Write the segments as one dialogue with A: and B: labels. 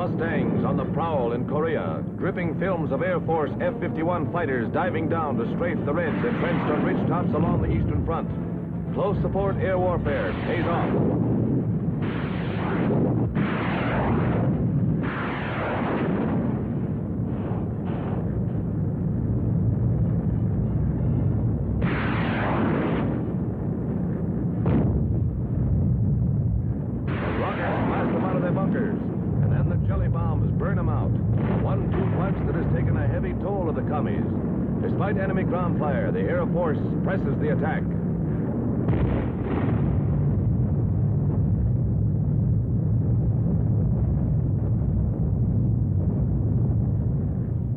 A: Mustangs on the prowl in Korea, gripping films of Air Force F-51 fighters diving down to strafe the Reds entrenched on ridgetops along the Eastern Front. Close support air warfare pays off. Despite enemy ground fire, the Air Force presses the attack.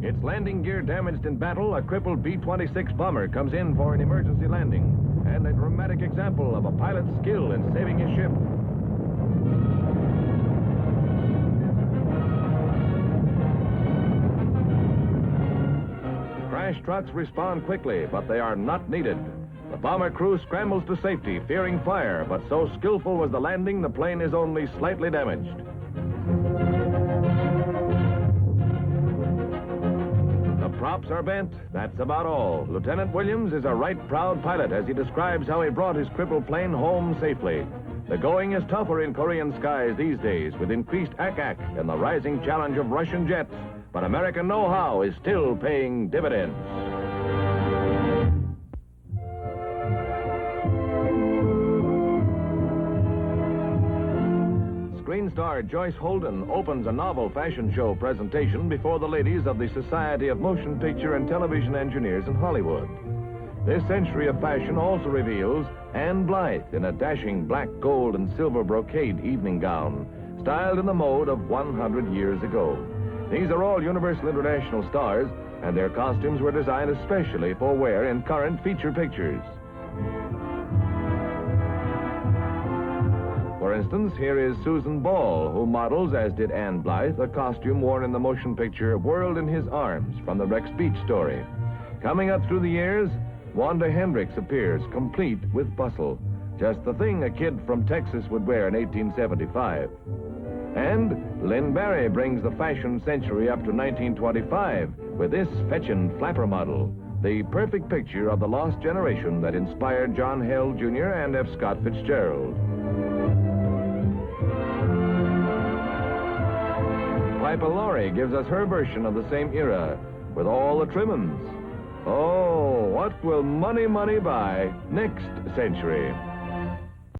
A: Its landing gear damaged in battle, a crippled B-26 bomber comes in for an emergency landing, and a dramatic example of a pilot's skill in saving his ship. Crash trucks respond quickly, but they are not needed. The bomber crew scrambles to safety, fearing fire, but so skillful was the landing, the plane is only slightly damaged. The props are bent. That's about all. Lieutenant Williams is a right proud pilot as he describes how he brought his crippled plane home safely. The going is tougher in Korean skies these days, with increased ack-ack and the rising challenge of Russian jets. But American know-how is still paying dividends. Screen star Joyce Holden opens a novel fashion show presentation before the ladies of the Society of Motion Picture and Television Engineers in Hollywood. This century of fashion also reveals Anne Blythe in a dashing black, gold, and silver brocade evening gown, styled in the mode of 100 years ago. These are all Universal International stars, and their costumes were designed especially for wear in current feature pictures. For instance, here is Susan Ball, who models, as did Anne Blythe, a costume worn in the motion picture World in His Arms from the Rex Beach story. Coming up through the years, Wanda Hendricks appears, complete with bustle. Just the thing a kid from Texas would wear in 1875. And Lynn Barry brings the fashion century up to 1925 with this fetching flapper model, the perfect picture of the lost generation that inspired John Held Jr. and F. Scott Fitzgerald. Piper Laurie gives us her version of the same era with all the trimmings. Oh, what will money buy next century?